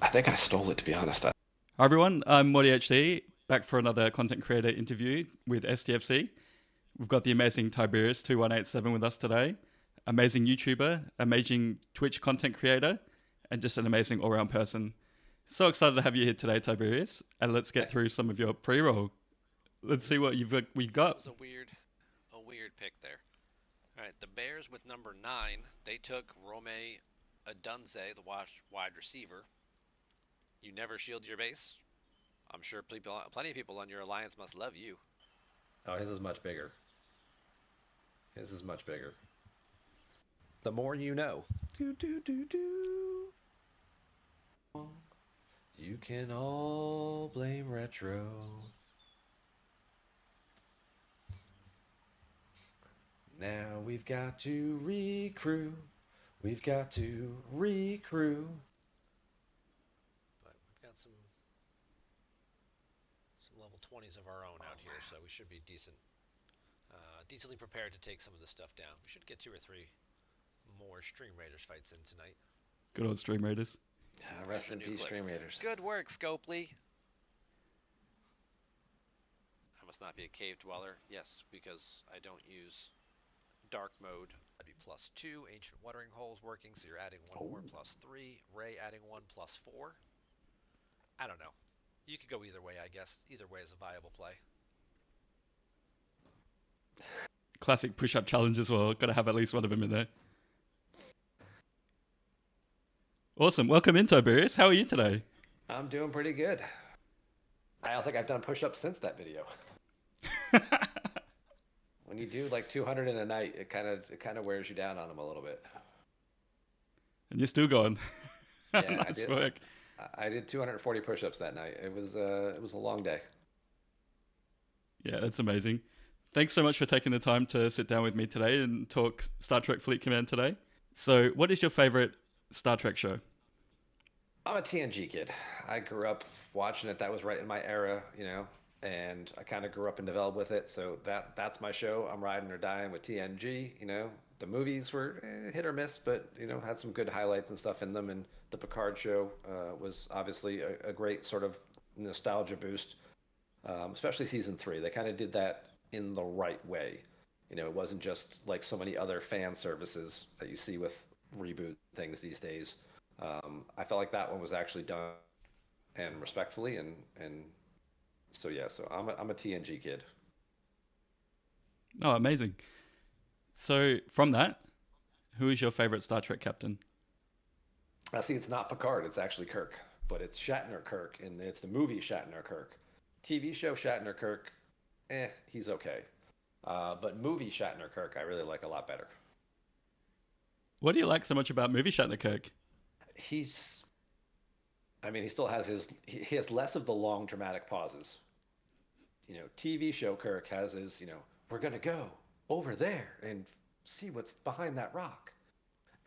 I think I stole it, to be honest. Hi everyone, I'm MorDHD, back for another content creator interview with STFC. We've got the amazing Tiberius2187 with us today, amazing YouTuber, amazing Twitch content creator, and just an amazing all-round person. So excited to have you here today, Tiberius, and let's get through some of your pre-roll. Let's see what we That got. was a weird pick there. All right, the Bears with number 9, they took Rome Adunze, the wide receiver. You never shield your base. I'm sure plenty of people on your alliance must love you. Oh, his is much bigger. His is much bigger. The more you know. Do do do do. You can all blame retro. Now we've got to recruit. We've got to recruit. But we've got some level 20s of our own out here, so we should be decently prepared to take some of this stuff down. We should get 2 or 3 more Stream Raiders fights in tonight. Good old Stream Raiders. Rest in peace, Stream Raiders. Good work, Scopely. I must not be a cave dweller. Yes, because I don't use dark mode. That'd be +2. Ancient watering holes working, so you're adding 1 more +3. Ray adding 1 +4. I don't know. You could go either way, I guess. Either way is a viable play. Classic push-up challenge as well. Got to have at least one of them in there. Awesome. Welcome in, Tiberius. How are you today? I'm doing pretty good. I don't think I've done push-ups since that video. When you do like 200 in a night, it kind of wears you down on them a little bit. And you're still going. Yeah, Nice work. I did 240 push-ups that night. It was a long day. Yeah, that's amazing. Thanks so much for taking the time to sit down with me today and talk Star Trek Fleet Command today. So, what is your favorite Star Trek show? I'm a TNG kid. I grew up watching it. That was right in my era, and I kind of grew up and developed with it. So that's my show. I'm riding or dying with TNG. The movies were hit or miss, but had some good highlights and stuff in them. And the Picard show was obviously a great sort of nostalgia boost, especially season 3. They kind of did that in the right way. It wasn't just like so many other fan services that you see with reboot things these days. I felt like that one was actually done and respectfully, and so yeah, so I'm a TNG kid. Oh, amazing. So, from that, who is your favorite Star Trek captain? I see it's not Picard, it's actually Kirk, but it's Shatner Kirk, and it's the movie Shatner Kirk. TV show Shatner Kirk, he's okay. But movie Shatner Kirk, I really like a lot better. What do you like so much about movie Shatner Kirk? He's, I mean, he still has he has less of the long dramatic pauses. TV show Kirk has his, we're gonna go over there and see what's behind that rock,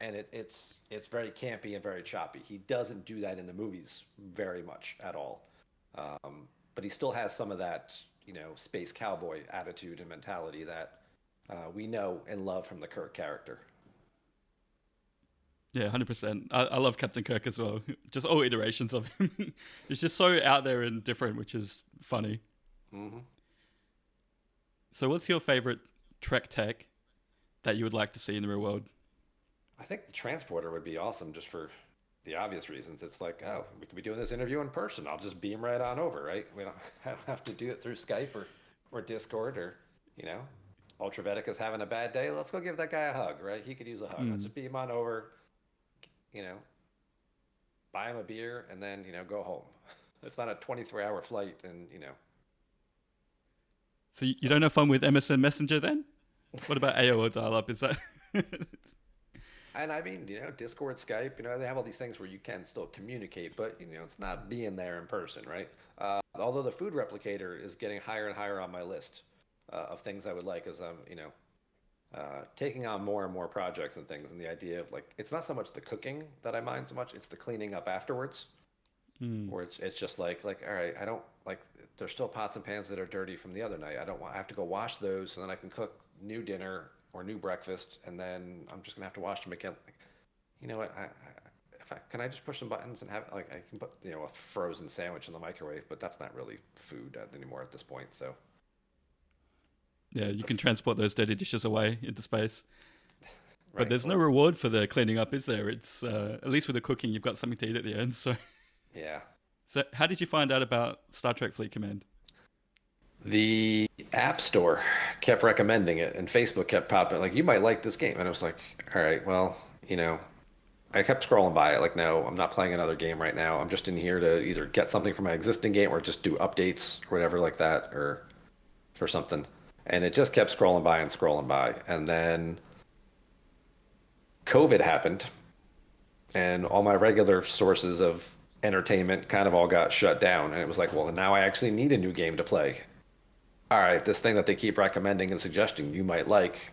and it's very campy and very choppy. He doesn't do that in the movies very much at all, but he still has some of that, space cowboy attitude and mentality that we know and love from the Kirk character. Yeah, 100%. I love Captain Kirk as well. Just all iterations of him. He's just so out there and different, which is funny. Hmm. So, what's your favorite Trek tech that you would like to see in the real world? I think the transporter would be awesome just for the obvious reasons. It's like, oh, we could be doing this interview in person. I'll just beam right on over, right? We don't have to do it through Skype or Discord or, you know, Ultravetic is having a bad day. Let's go give that guy a hug, right? He could use a hug. Let's Mm. just beam on over, you know, buy him a beer and then, go home. It's not a 23-hour flight and, So, you so. don't have fun with MSN Messenger then? What about AOL dial up? Is that. And I mean, Discord, Skype, they have all these things where you can still communicate, but it's not being there in person, right? Although the food replicator is getting higher and higher on my list of things I would like as I'm, taking on more and more projects and things, and the idea of like it's not so much the cooking that I mind so much, it's the cleaning up afterwards, Mm. where it's just like all right, I don't like there's still pots and pans that are dirty from the other night. I don't want I have to go wash those so then I can cook new dinner or new breakfast, and then I'm just gonna have to wash them again. Like, you know what? can I just push some buttons and have like I can put a frozen sandwich in the microwave, but that's not really food anymore at this point. So Yeah, you can transport those dirty dishes away into space. But right, there's no or reward for the cleaning up, is there? It's at least with the cooking, you've got something to eat at the end. yeah. So how did you find out about Star Trek Fleet Command? The App Store kept recommending it, and Facebook kept popping like, "You might like this game," and I was like, "All right, well, I kept scrolling by it, like, no, I'm not playing another game right now. I'm just in here to either get something from my existing game or just do updates or whatever like that, or for something." And it just kept scrolling by and scrolling by, and then COVID happened, and all my regular sources of entertainment kind of all got shut down, and it was like, well, now I actually need a new game to play. All right, this thing that they keep recommending and suggesting you might like,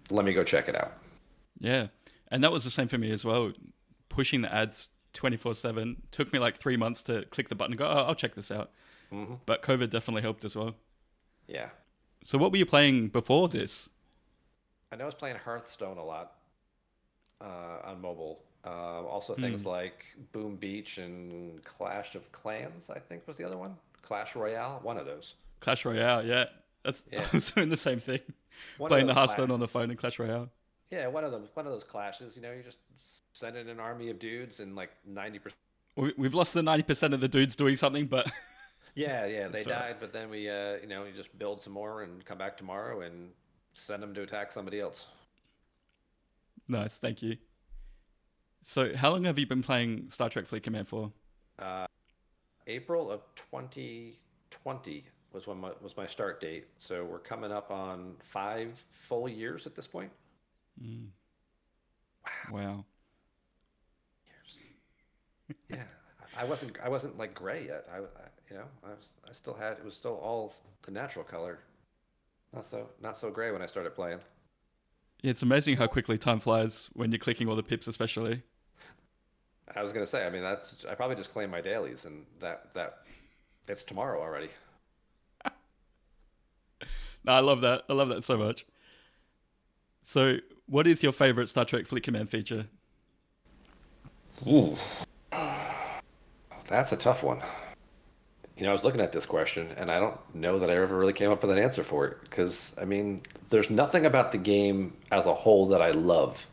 let me go check it out. Yeah, and that was the same for me as well. Pushing the ads 24/7 took me like 3 months to click the button and go, oh, I'll check this out. But COVID definitely helped as well. Yeah. So what were you playing before this? I know I was playing Hearthstone a lot on mobile. Also things Hmm. like Boom Beach and Clash of Clans, I think was the other one. Clash Royale, one of those. Clash Royale, yeah. That's Yeah. I was doing the same thing. One of Playing the those Hearthstone on the phone in Clash Royale. Yeah, one of those clashes, you just send in an army of dudes and like 90%. We've lost the 90% of the dudes doing something, but Yeah, yeah, they it's alright. died, but then you just build some more and come back tomorrow and send them to attack somebody else. Nice, thank you. So how long have you been playing Star Trek Fleet Command for? Uh, April of 2020 was my start date, so we're coming up on 5 full years at this point. Mm, Wow, wow. years. Yeah, I wasn't like gray yet. I still had it was still all the natural color. Not so gray when I started playing. Yeah, it's amazing how quickly time flies when you're clicking all the pips, especially. I was gonna say, I mean, I probably just claim my dailies, and that it's tomorrow already. No, I love that. I love that so much. So, what is your favorite Star Trek Fleet Command feature? Ooh, that's a tough one. I was looking at this question, and I don't know that I ever really came up with an answer for it. Because, I mean, there's nothing about the game as a whole that I love.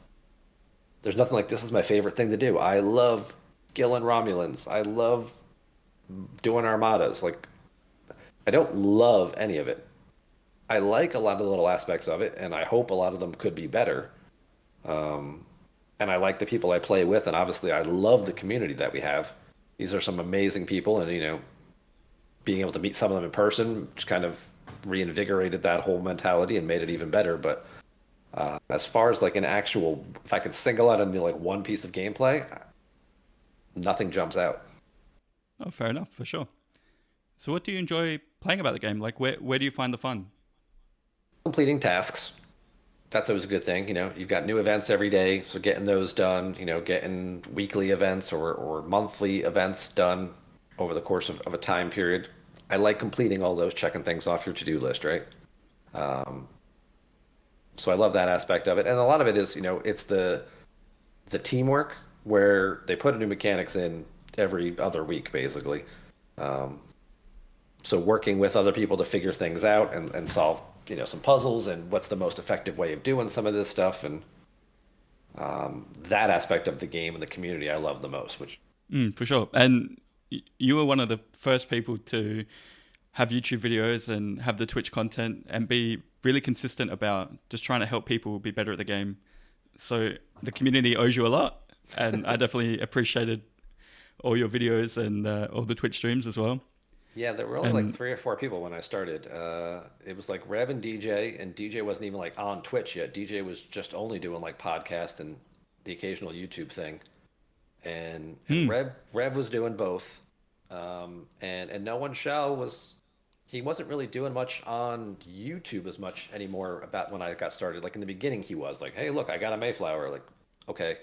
There's nothing like this is my favorite thing to do. I love killing Romulans. I love doing armadas. Like, I don't love any of it. I like a lot of the little aspects of it, and I hope a lot of them could be better. Um, and I like the people I play with, and obviously I love the community that we have. These are some amazing people, and being able to meet some of them in person just kind of reinvigorated that whole mentality and made it even better. But as far as like an actual, if I could single out any like one piece of gameplay, nothing jumps out. Oh, fair enough, for sure. So, what do you enjoy playing about the game? Like, where do you find the fun? Completing tasks, that's always a good thing. You've got new events every day, so getting those done, getting weekly events or monthly events done over the course of a time period. I like completing all those, checking things off your to-do list, right? Um, so I love that aspect of it. And a lot of it is, it's the teamwork where they put new mechanics in every other week, basically. Um, so working with other people to figure things out and solve, some puzzles and what's the most effective way of doing some of this stuff. And that aspect of the game and the community I love the most, which For sure. And you were one of the first people to have YouTube videos and have the Twitch content and be really consistent about just trying to help people be better at the game. So the community owes you a lot, and I definitely appreciated all your videos and all the Twitch streams as well. yeah, there were only like And 3 or 4 people when I started. It was like Rev and DJ wasn't even like on Twitch yet. DJ was just only doing like podcast and the occasional YouTube thing. And hmm, Rev was doing both. And No One Shall he wasn't really doing much on YouTube as much anymore about when I got started. Like in the beginning, he was like, "Hey, look, I got a Mayflower." Like, okay,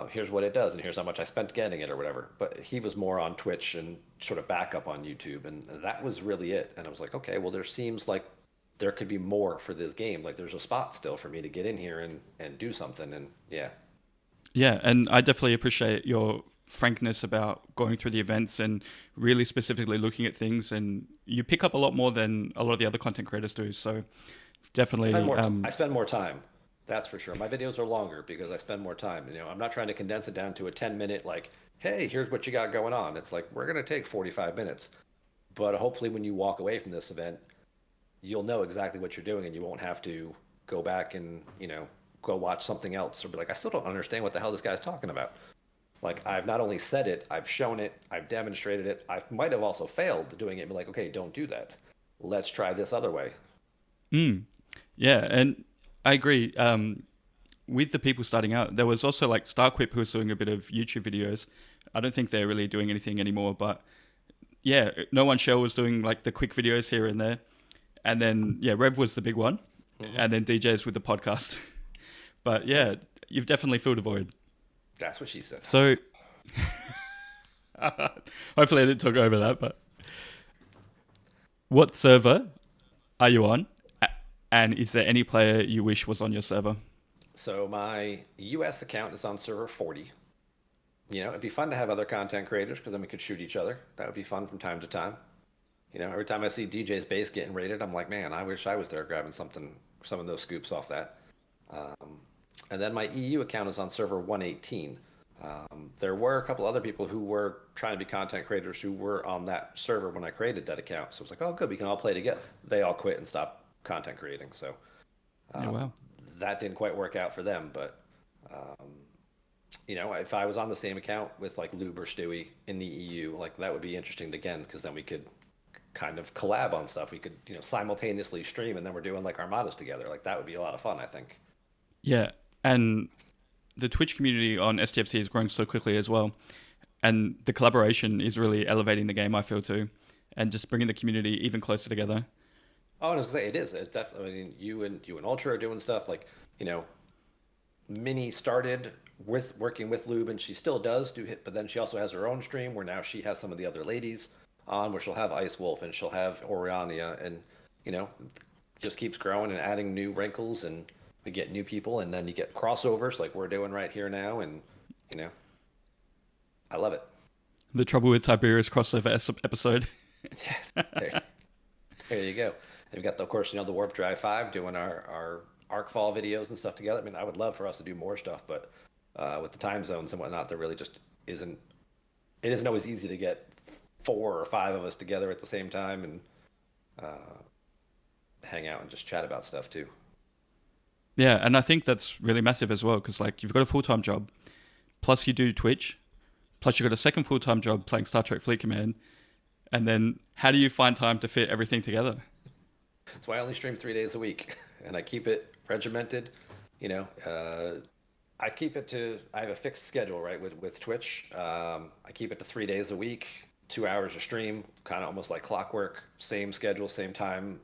here's what it does, and here's how much I spent getting it, or whatever. But he was more on Twitch and sort of backup on YouTube, and that was really it. And I was like, okay, well, there seems like there could be more for this game. Like, there's a spot still for me to get in here and do something. And yeah, Yeah, and I definitely appreciate your frankness about going through the events and really specifically looking at things, and you pick up a lot more than a lot of the other content creators do. So definitely, I spend more time. That's for sure. My videos are longer because I spend more time. You know, I'm not trying to condense it down to a 10-minute like, hey, here's what you got going on. It's like we're gonna take 45 minutes. But hopefully when you walk away from this event, you'll know exactly what you're doing and you won't have to go back and, go watch something else or be like, I still don't understand what the hell this guy's talking about. Like I've not only said it, I've shown it, I've demonstrated it. I might have also failed doing it and be like, okay, don't do that. Let's try this other way. mm, yeah, and I agree. With the people starting out, there was also like Starquip who was doing a bit of YouTube videos. I don't think they're really doing anything anymore, but yeah, No One Shell was doing like the quick videos here and there. And then, yeah, Rev was the big one. Hmm. And then DJs with the podcast. But Yeah, yeah, you've definitely filled a void. that's what she said. So hopefully I didn't talk over that, but what server are you on? And is there any player you wish was on your server? So my US account is on server 40. It'd be fun to have other content creators because then we could shoot each other. That would be fun from time to time. Every time I see DJ's base getting raided, I'm like, man, I wish I was there grabbing some of those scoops off that. Um, and then my EU account is on server 118. There were a couple other people who were trying to be content creators who were on that server when I created that account. So it's like, oh, good, we can all play together. They all quit and stopped content creating. So Oh, um, wow. that didn't quite work out for them. But um, if I was on the same account with like Lube or Stewie in the EU, like that would be interesting again because then we could kind of collab on stuff. We could, simultaneously stream and then we're doing like armadas together. Like that would be a lot of fun, I think. Yeah. And the Twitch community on STFC is growing so quickly as well. And the collaboration is really elevating the game, I feel too. And just bringing the community even closer together. Oh, and I was gonna say it is. It's definitely. I mean, you and Ultra are doing stuff like, you know, Minnie started with working with Lube, and she still does do hit, but then she also has her own stream where now she has some of the other ladies on, where she'll have Ice Wolf and she'll have Oriania, and you know, just keeps growing and adding new wrinkles, and we get new people, and then you get crossovers like we're doing right here now, and you know, I love it. The Trouble with Tiberius crossover episode. Yeah, there you go. And we've got, of course, the Warp Drive 5 doing our arc fall videos and stuff together. I mean, I would love for us to do more stuff, but with the time zones and whatnot, there really just isn't. It isn't always easy to get 4 or 5 of us together at the same time and uh, hang out and just chat about stuff too. Yeah, and I think that's really massive as well because like you've got a full-time job, plus you do Twitch, plus you've got a second full-time job playing Star Trek Fleet Command, and then how do you find time to fit everything together? That's why I only stream 3 days a week, and I keep it regimented. You know, I keep it to. I have a fixed schedule, right, with Twitch. I keep it to 3 days a week, 2 hours a stream, kind of almost like clockwork. Same schedule, same time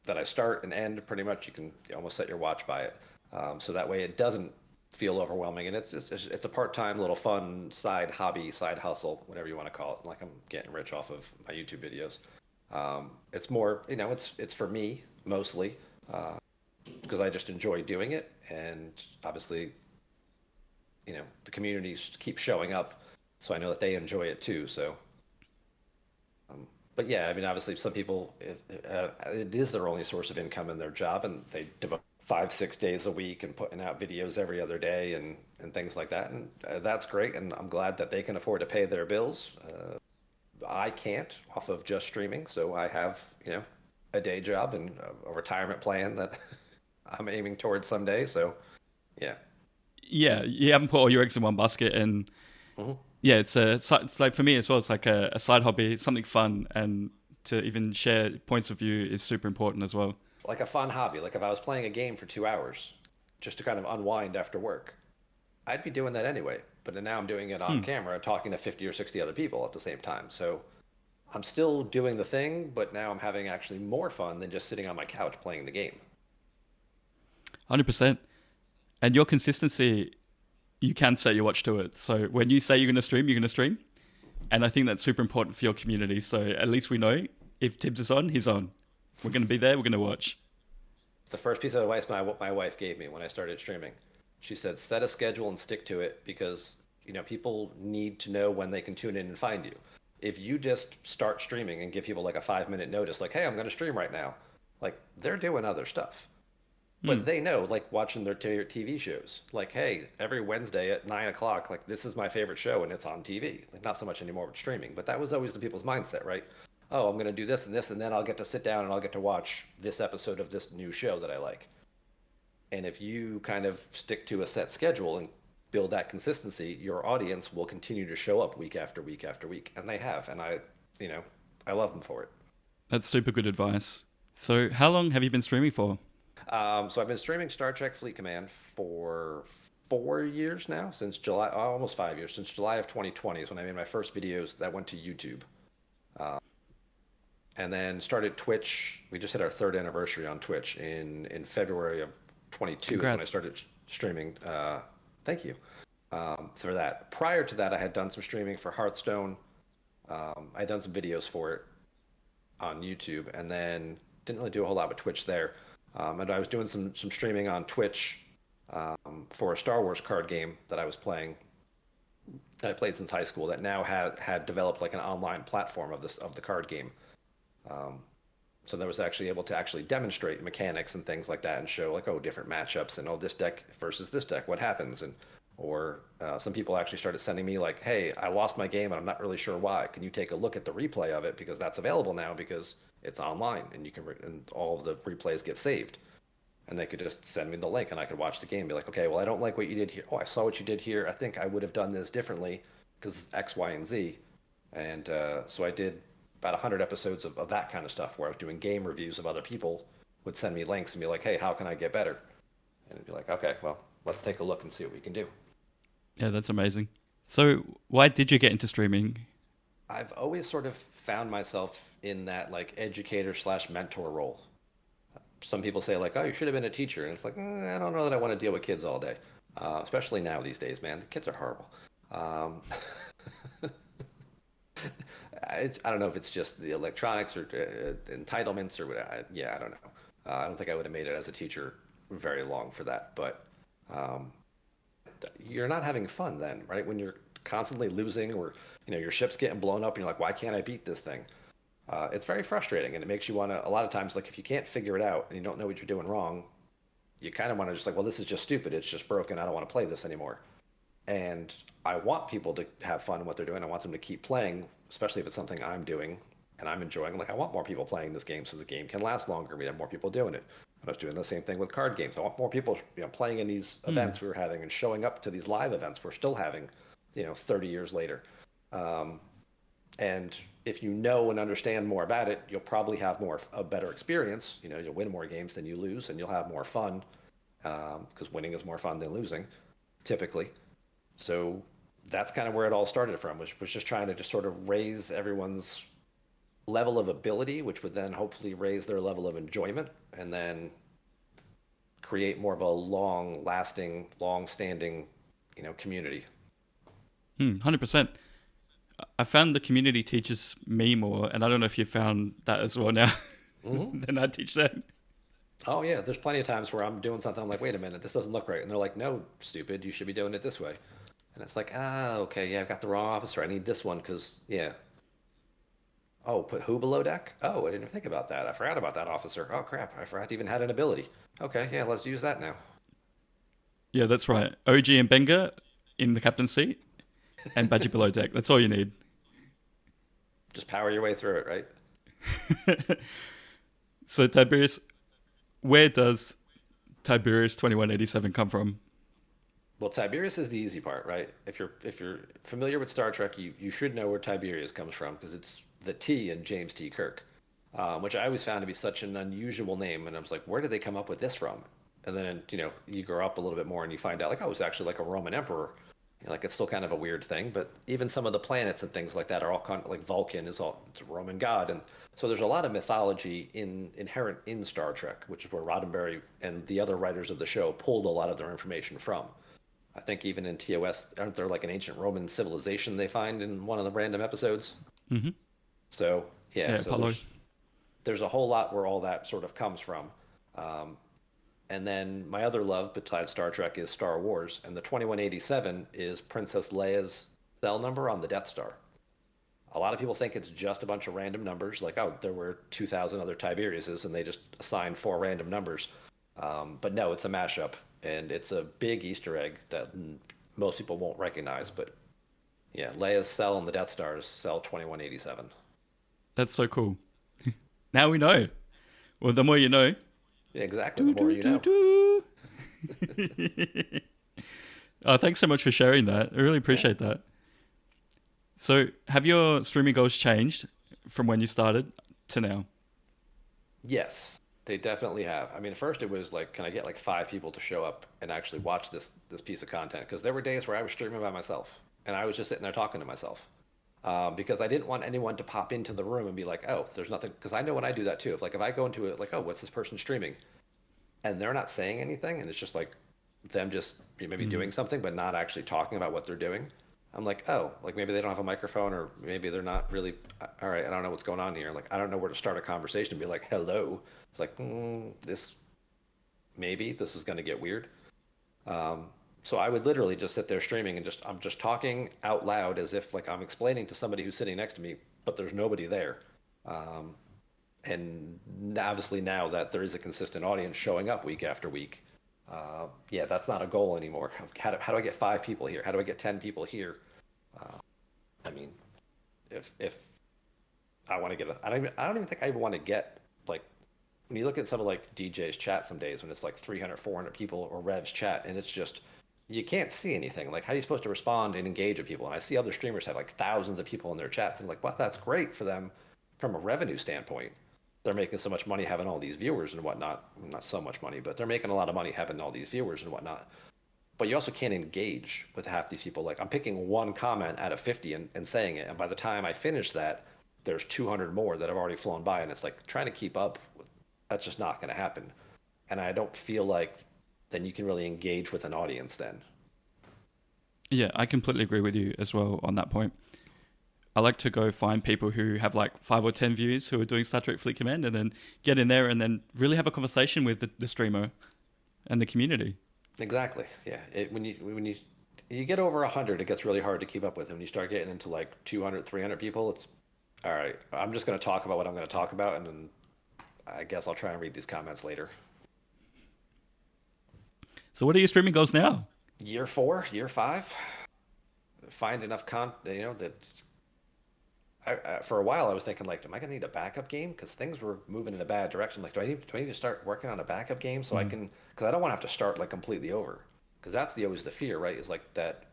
that I start and end. Pretty much, you can almost set your watch by it. So that way, it doesn't feel overwhelming, and it's a part-time little fun side hobby, side hustle, whatever you want to call it. It's not like I'm getting rich off of my YouTube videos. It's more, it's for me mostly uh, because I just enjoy doing it, and obviously, the communities keep showing up, so I know that they enjoy it too. So, but yeah, I mean, obviously, some people it is their only source of income in their job, and they devote 5, 6 days a week and putting out videos every other day and things like that, and that's great, and I'm glad that they can afford to pay their bills. I can't off of just streaming, so I have, a day job and a retirement plan that I'm aiming towards someday. So, yeah. Yeah, you haven't put all your eggs in one basket, and Hmm. yeah, it's like for me as well. It's like a side hobby, something fun, and to even share points of view is super important as well. Like a fun hobby. Like if I was playing a game for 2 hours just to kind of unwind after work, I'd be doing that anyway. But then now I'm doing it on Hmm. camera, talking to 50 or 60 other people at the same time. So I'm still doing the thing, but now I'm having actually more fun than just sitting on my couch playing the game. 100%. And your consistency, you can set your watch to it. So when you say you're going to stream, you're going to stream. And I think that's super important for your community. So at least we know if Tibbs is on, he's on. We're going to be there. We're going to watch. It's the first piece of advice my wife gave me when I started streaming. She said, set a schedule and stick to it because, people need to know when they can tune in and find you. If you just start streaming and give people like a 5-minute notice, like, hey, I'm going to stream right now, like they're doing other stuff. Hmm. But they know, like watching their TV shows, like, hey, every Wednesday at 9 o'clock, like this is my favorite show and it's on TV. Like not so much anymore with streaming, but that was always the people's mindset, right? Oh, I'm going to do this, and then I'll get to sit down and I'll get to watch this episode of this new show that I like. And if you kind of stick to a set schedule and build that consistency, your audience will continue to show up week after week after week. And they have. And you know, I love them for it. That's super good advice. So, how long have you been streaming for? So I've been streaming Star Trek Fleet Command for 4 years now, since July, almost 5 years, since July of 2020 is when I made my first videos that went to YouTube. Uh, and then started Twitch. We just hit our third anniversary on Twitch in February of 22 is when I Congrats. started streaming. Thank you for that. Prior to that, I had done some streaming for Hearthstone. I had done some videos for it on YouTube, and then didn't really do a whole lot with Twitch there. And I was doing some streaming on Twitch for a Star Wars card game that I was playing. That I played since high school. That now had developed like an online platform of the card game. Um, so that was actually able to actually demonstrate mechanics and things like that and show like, oh, different matchups and oh, this deck versus this deck, what happens? And or some people actually started sending me like, hey, I lost my game and I'm not really sure why. Can you take a look at the replay of it because that's available now because it's online and you can and all of the replays get saved. And they could just send me the link and I could watch the game and be like, okay, well, I don't like what you did here. Oh, I saw what you did here. I think I would have done this differently because X, Y, and Z. And so I did about 100 episodes of that kind of stuff where I was doing game reviews of other people would send me links and be like, hey, how can I get better? And it'd be like, okay, well, let's take a look and see what we can do. Yeah, that's amazing. So, why did you get into streaming? I've always sort of found myself in that like educator slash mentor role. Some people say like, oh, you should have been a teacher. And it's like, I don't know that I want to deal with kids all day. Especially now these days, man. The kids are horrible. Um, I don't know if it's just the electronics or entitlements or what. Yeah, I don't know. I don't think I would have made it as a teacher very long for that. But um, you're not having fun then, right? When you're constantly losing or your ship's getting blown up and you're like, why can't I beat this thing? It's very frustrating and it makes you want to, a lot of times, like if you can't figure it out and you don't know what you're doing wrong, you kind of want to just like, well, this is just stupid. It's just broken. I don't want to play this anymore. And I want people to have fun in what they're doing. I want them to keep playing, especially if it's something I'm doing and I'm enjoying. Like I want more people playing this game so the game can last longer. We have more people doing it. I was doing the same thing with card games. I want more people, playing in these Hmm. events we were having and showing up to these live events we're still having, 30 years later. Um, and if you know and understand more about it, you'll probably have a better experience. You'll win more games than you lose, and you'll have more fun because winning is more fun than losing, typically. So that's kind of where it all started from, which was just trying to just sort of raise everyone's level of ability, which would then hopefully raise their level of enjoyment, and then create more of a long-lasting, long-standing, community. 100%. I found the community teaches me more, and I don't know if you found that as well now. Hmm. Then I teach them. Oh yeah, there's plenty of times where I'm doing something, I'm like, wait a minute, this doesn't look right, and they're like, no, stupid, you should be doing it this way. And it's like, okay, yeah, I've got the wrong officer. I need this one because, yeah. Oh, put who below deck? Oh, I didn't even think about that. I forgot about that officer. Oh, crap. I forgot to even had an ability. Okay, yeah, let's use that now. Yeah, that's right. OG and Benga in the captain's seat, and Badger below deck. That's all you need. Just power your way through it, right? So, Tiberius, where does Tiberius 2187 come from? Well, Tiberius is the easy part, right? If you're familiar with Star Trek, you should know where Tiberius comes from because it's the T in James T. Kirk, which I always found to be such an unusual name. And I was like, where did they come up with this from? And then you grow up a little bit more and you find out like, oh, it's actually like a Roman emperor. Like it's still kind of a weird thing, but even some of the planets and things like that are all kind of like Vulcan is all it's a Roman god, and so there's a lot of mythology inherent in Star Trek, which is where Roddenberry and the other writers of the show pulled a lot of their information from. I think even in TOS, aren't there like an ancient Roman civilization they find in one of the random episodes? Hmm. So yeah, Yeah, so Apollo. there's a whole lot where all that sort of comes from. Um, And then my other love besides Star Trek is Star Wars, and the 2187 is Princess Leia's cell number on the Death Star. A lot of people think it's just a bunch of random numbers, like, oh, there were 2,000 other Tiberiuses, and they just assigned 4 random numbers. But no, it's a mashup, and it's a big Easter egg that most people won't recognize. But yeah, Leia's cell on the Death Star is cell 2187. That's so cool. Now we know. Well, the more you know. Yeah, exactly. The more you know. Oh, thanks so much for sharing that. I really appreciate that. So, have your streaming goals changed from when you started to now? Yes, they definitely have. I mean, first it was like, can I get like 5 people to show up and actually watch this piece of content? Because there were days where I was streaming by myself and I was just sitting there talking to myself. Because I didn't want anyone to pop into the room and be like, oh, there's nothing. Because I know when I do that too. If I go into it like, oh, what's this person streaming? And they're not saying anything, and it's just like them just maybe doing something, but not actually talking about what they're doing. I'm like, oh, like maybe they don't have a microphone, or maybe they're not really. All right, I don't know what's going on here. Like I don't know where to start a conversation and be like, hello. It's like maybe this is going to get weird. So I would literally just sit there streaming and I'm just talking out loud as if like I'm explaining to somebody who's sitting next to me, but there's nobody there. And obviously now that there is a consistent audience showing up week after week, yeah, that's not a goal anymore. How do I get 5 people here? How do I get 10 people here? I mean, if I want to get I don't even think I want to get like when you look at some of like DJ's chat some days when it's like 300, 400 people or Rev's chat and it's just you can't see anything. Like, how are you supposed to respond and engage with people? And I see other streamers have like thousands of people in their chats, and like, well, that's great for them from a revenue standpoint. They're making so much money having all these viewers and whatnot. Not so much money, but they're making a lot of money having all these viewers and whatnot. But you also can't engage with half these people. Like, I'm picking one comment out of 50 and saying it, and by the time I finish that, there's 200 more that have already flown by, and it's like trying to keep up. That's just not going to happen. And I don't feel like then you can really engage with an audience then. Yeah, I completely agree with you as well on that point. I like to go find people who have like 5 or 10 views who are doing Star Trek Fleet Command and then get in there and then really have a conversation with the streamer and the community. Exactly. Yeah. When you get over 100, it gets really hard to keep up with. And when you start getting into like 200, 300 people, it's all right. I'm just going to talk about what I'm going to talk about, and then I guess I'll try and read these comments later. So what are your streaming goals now? Year 4, year 5. Find enough that for a while I was thinking like, am I gonna need a backup game? Because things were moving in a bad direction. Like, do I need to start working on a backup game so I can? Because I don't want to have to start like completely over. Because that's always the fear, right? Is like that.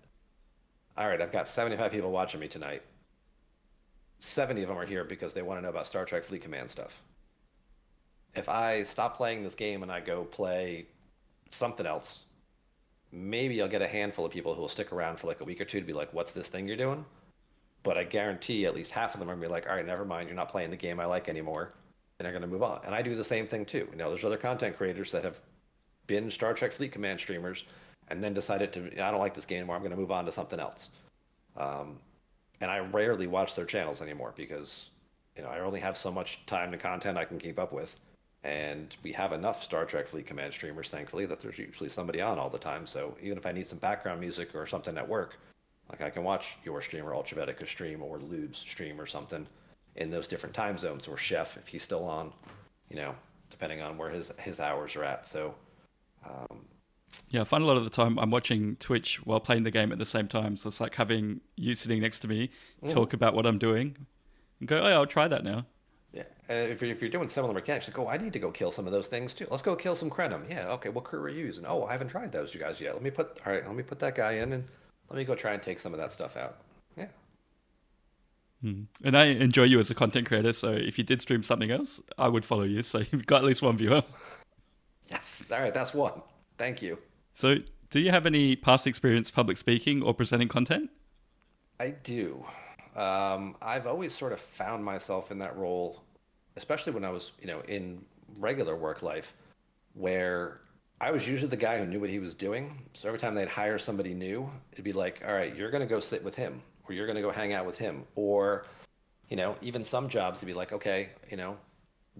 All right, I've got 75 people watching me tonight. 70 of them are here because they want to know about Star Trek Fleet Command stuff. If I stop playing this game and I go play something else, maybe I'll get a handful of people who will stick around for like a week or two to be like, what's this thing you're doing? But I guarantee at least half of them are going to be like, all right, never mind, you're not playing the game I like anymore. And they're going to move on. And I do the same thing too. There's other content creators that have been Star Trek Fleet Command streamers and then decided I don't like this game anymore, I'm going to move on to something else. And I rarely watch their channels anymore because, I only have so much time and content I can keep up with. And we have enough Star Trek Fleet Command streamers, thankfully, that there's usually somebody on all the time. So even if I need some background music or something at work, like I can watch your stream or Ultravetica stream or Lude's stream or something in those different time zones, or Chef if he's still on, depending on where his hours are at. So yeah, I find a lot of the time I'm watching Twitch while playing the game at the same time. So it's like having you sitting next to me, talk about what I'm doing, and go, oh, yeah, I'll try that now. Yeah, if you're doing similar mechanics, like, I need to go kill some of those things too. Let's go kill some Krenim. Yeah, okay, what crew are you using? Oh, I haven't tried those, you guys, yet. Let me put that guy in, and let me go try and take some of that stuff out. Yeah. And I enjoy you as a content creator, so if you did stream something else, I would follow you, so you've got at least one viewer. Yes, all right, that's one. Thank you. So do you have any past experience public speaking or presenting content? I do. I've always sort of found myself in that role, especially when I was, in regular work life, where I was usually the guy who knew what he was doing. So every time they'd hire somebody new, it'd be like, all right, you're going to go sit with him, or you're going to go hang out with him. Or, even some jobs, it'd be like, okay,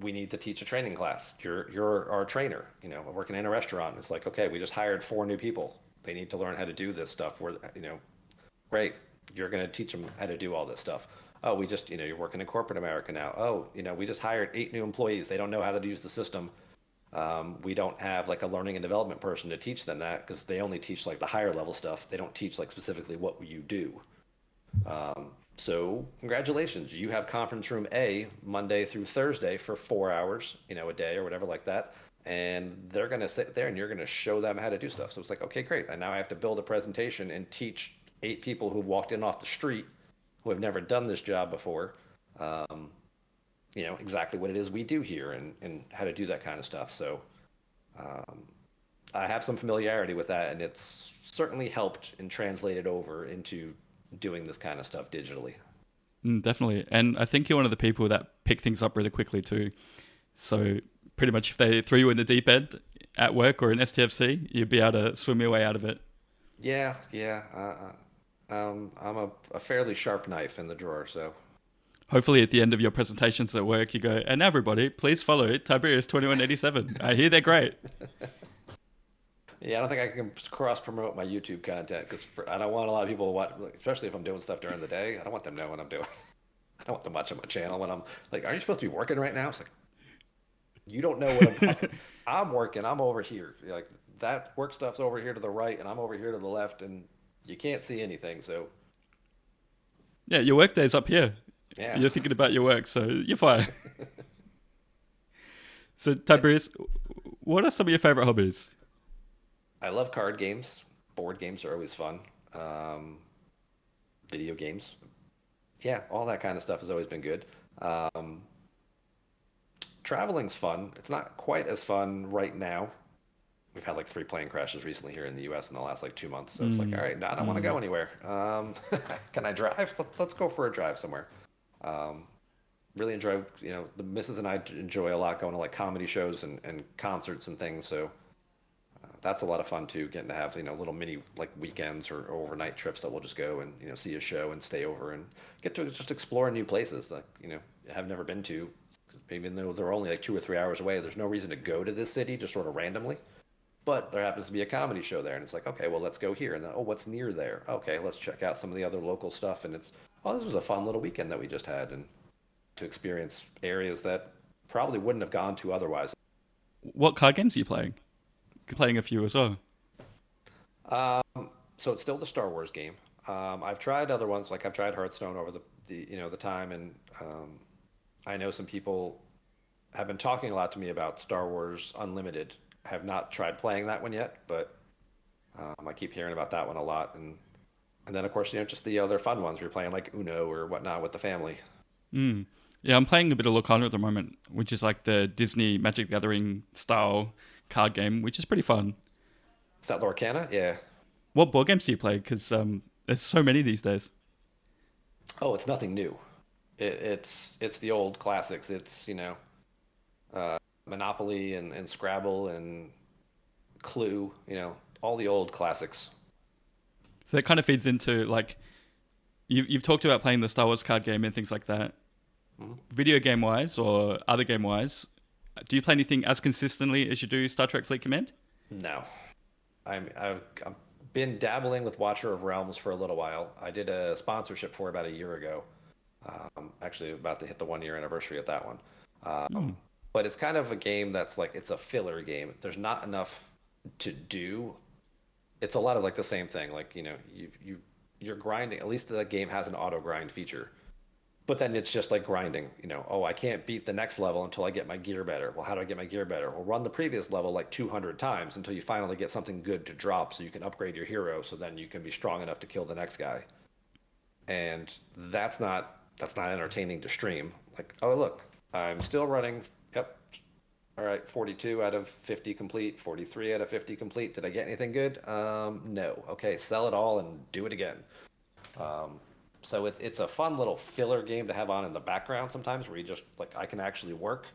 we need to teach a training class. You're our trainer. You know, working in a restaurant. It's like, okay, we just hired 4 new people. They need to learn how to do this stuff. We're, you know, great. You're going to teach them how to do all this stuff. Oh, we just, you know, you're working in corporate America now. Oh, you know, we just hired 8 new employees. They don't know how to use the system. We don't have like a learning and development person to teach them that because they only teach like the higher level stuff. They don't teach like specifically what you do. So congratulations, you have conference room A Monday through Thursday for 4 hours, you know, a day or whatever like that. And they're going to sit there and you're going to show them how to do stuff. So it's like, okay, great. And now I have to build a presentation and teach 8 people who walked in off the street who have never done this job before, you know, exactly what it is we do here and how to do that kind of stuff. So I have some familiarity with that, and it's certainly helped and translated over into doing this kind of stuff digitally. Definitely. And I think you're one of the people that pick things up really quickly too. So pretty much if they threw you in the deep end at work or in STFC, you'd be able to swim your way out of it. Yeah, yeah. I'm a fairly sharp knife in the drawer, so. Hopefully at the end of your presentations at work, you go, and everybody, please follow Tiberius2187. I hear they're great. Yeah, I don't think I can cross promote my YouTube content because I don't want a lot of people to watch, especially if I'm doing stuff during the day. I don't want them to know what I'm doing. I don't want them watching my channel when I'm like, "Are you supposed to be working right now?" It's like, you don't know what I'm working. I'm over here. Like that work stuff's over here to the right, and I'm over here to the left, and you can't see anything. So Yeah, your work day's up here. yeah, You're thinking about your work, so you're fine. So Tiberius, what are some of your favorite hobbies? I love card games. Board games are always fun. Um, Video games. Yeah, all that kind of stuff has always been good. Um, Traveling's fun. It's not quite as fun right now. We've had like 3 plane crashes recently here in the U.S. in the last like 2 months. So it's like, all Mm, right, now I don't want to mm. go anywhere. Can I drive? Let's go for a drive somewhere. Um, really enjoy, you know, the missus and I enjoy a lot going to like comedy shows and concerts and things. So that's a lot of fun too, getting to have, you know, little mini like weekends or overnight trips that we'll just go and, you know, see a show and stay over and get to just explore new places that, you know, have never been to. Even though they're only like 2 or 3 hours away, there's no reason to go to this city just sort of randomly. But there happens to be a comedy show there, and it's like, okay, well, let's go here. And then, oh, what's near there? Okay, let's check out some of the other local stuff. And it's, oh, this was a fun little weekend that we just had, and to experience areas that probably wouldn't have gone to otherwise. What card games are you playing? Playing a few as well. So it's still the Star Wars game. I've tried other ones, like I've tried Hearthstone over the you know the time, and I know some people have been talking a lot to me about Star Wars Unlimited. I have not tried playing that one yet, but I keep hearing about that one a lot, and then of course you know just the other fun ones. We're playing like Uno or whatnot with the family. Mm. Yeah, I'm playing a bit of Locana at the moment, which is like the Disney Magic the Gathering style card game, which is pretty fun. Is that Lorcana? Yeah. What board games do you play? Because there's so many these days. Oh, it's nothing new. It's the old classics. It's you know Monopoly and Scrabble and Clue. You know all the old classics. So that kind of feeds into like you've talked about playing the Star Wars card game and things like that. Mhm. Video game wise or other game wise, do you play anything as consistently as you do Star Trek Fleet Command? No, I've been dabbling with Watcher of Realms for a little while. I did a sponsorship for about a year ago. Actually, about to hit the 1 year anniversary of that one. Hmm. But it's kind of a game that's like it's a filler game. There's not enough to do. It's a lot of like the same thing. Like you know, you're grinding. At least the game has an auto grind feature. But then it's just like grinding, you know, oh, I can't beat the next level until I get my gear better. Well, how do I get my gear better? Well, run the previous level like 200 times until you finally get something good to drop so you can upgrade your hero so then you can be strong enough to kill the next guy. And that's not entertaining to stream. Like, oh, look, I'm still running. Yep. All right, 42 out of 50 complete, 43 out of 50 complete. Did I get anything good? No. Okay, sell it all and do it again. Um, so it's a fun little filler game to have on in the background sometimes, where you just like I can actually work,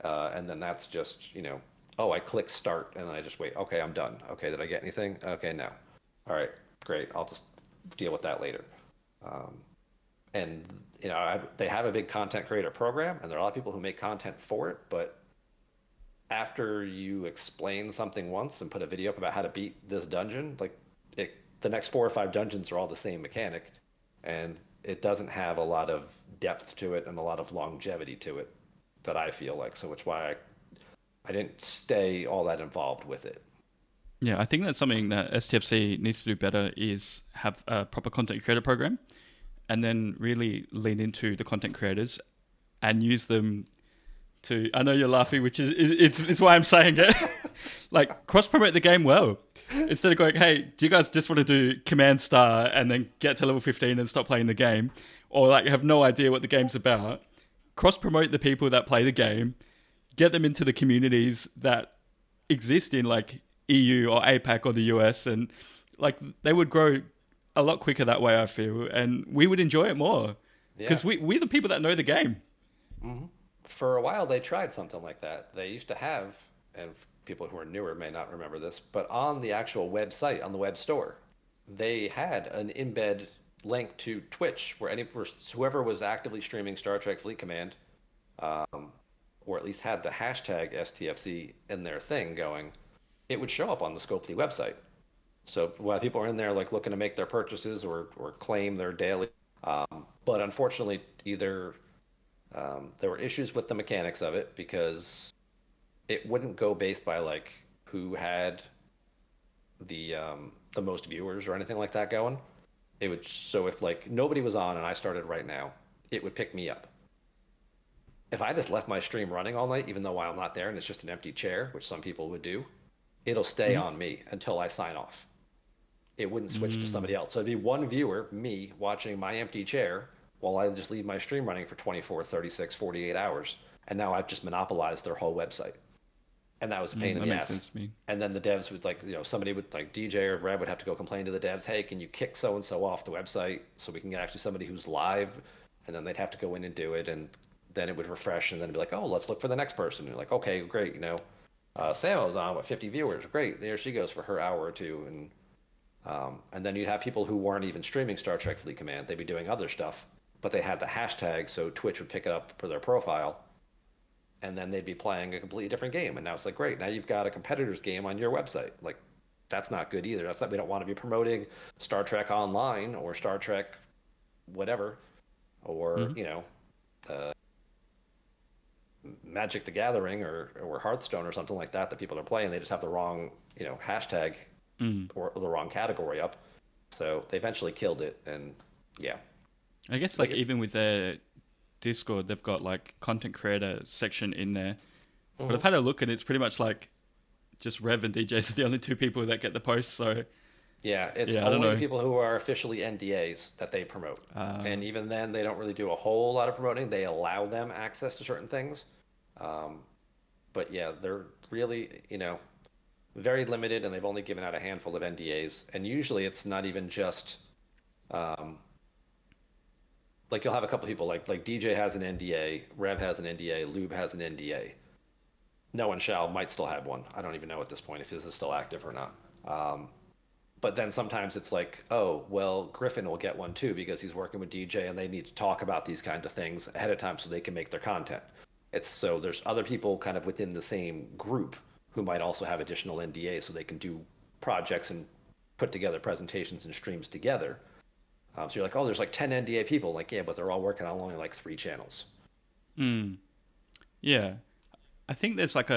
and then that's just you know, oh I click start and then I just wait. Okay, I'm done. Okay, did I get anything? Okay, no. All right, great. I'll just deal with that later. Um, And they have a big content creator program, and there are a lot of people who make content for it. But after you explain something once and put a video up about how to beat this dungeon, like the next 4 or 5 dungeons are all the same mechanic, and it doesn't have a lot of depth to it and a lot of longevity to it that I feel like. So which why I didn't stay all that involved with it. Yeah, I think that's something that STFC needs to do better is have a proper content creator program and then really lean into the content creators and use them to. I know you're laughing, which is it's why I'm saying it. Like cross promote the game well. Instead of going, hey, do you guys just want to do command star and then get to level 15 and stop playing the game, or like have no idea what the game's about? Cross promote the people that play the game, get them into the communities that exist in like EU or APAC or the US, and like they would grow a lot quicker that way, I feel, and we would enjoy it more Yeah. because we're the people that know the game. Hmm. For a while, they tried something like that. They used to have, and people who are newer may not remember this, but on the actual website, on the web store, they had an embed link to Twitch where whoever was actively streaming Star Trek Fleet Command, um, or at least had the hashtag STFC in their thing going, it would show up on the Scopely website. So while people are in there like looking to make their purchases or claim their daily, but unfortunately, either there were issues with the mechanics of it because it wouldn't go based by like who had the most viewers or anything like that going. It would so if like nobody was on and I started right now, it would pick me up. If I just left my stream running all night, even though while I'm not there and it's just an empty chair, which some people would do, it'll stay Mm-hmm. on me until I sign off. It wouldn't switch to Mm. somebody else. So it'd be one viewer, me, watching my empty chair while I just leave my stream running for 24, 36, 48 hours. And now I've just monopolized their whole website. And that was a pain in That the makes ass. sense to me. And then the devs would like, somebody would like DJ or Red would have to go complain to the devs, hey, can you kick so and so off the website so we can get actually somebody who's live? And then they'd have to go in and do it. And then it would refresh and then be like, oh, let's look for the next person. And you're like, okay, great. Sam was on, 50 viewers. Great. There she goes for her hour or two. And then you'd have people who weren't even streaming Star Trek Fleet Command. They'd be doing other stuff, but they had the hashtag, so Twitch would pick it up for their profile, and then they'd be playing a completely different game. And now it's like, great, now you've got a competitor's game on your website. Like, that's not good either. That's not, we don't want to be promoting Star Trek Online or Star Trek whatever, or, Mm-hmm. uh, Magic the Gathering or Hearthstone or something like that people are playing. They just have the wrong, hashtag Mm. or the wrong category up. So they eventually killed it, and yeah. I guess But like even with their Discord, they've got like content creator section in there. But mhm. I've had a look and it's pretty much like just Rev and DJs are the only two people that get the posts. So Yeah, it's yeah, I don't only the know. people who are officially NDAs that they promote. Uh, And even then, they don't really do a whole lot of promoting. They allow them access to certain things. Um, but yeah, they're really, very limited, and they've only given out a handful of NDAs. And usually it's not even just um, like you'll have a couple people like DJ has an NDA, Rev has an NDA, Lube has an NDA. No one shall might still have one. I don't even know at this point if this is still active or not. Um, but then sometimes it's like, oh, well, Griffin will get one too because he's working with DJ and they need to talk about these kinds of things ahead of time so they can make their content. It's so there's other people kind of within the same group who might also have additional NDAs so they can do projects and put together presentations and streams together. So you're like, oh, there's like 10 NDA people. Like, yeah, but they're all working on only like 3 channels. mm, yeah, I think there's like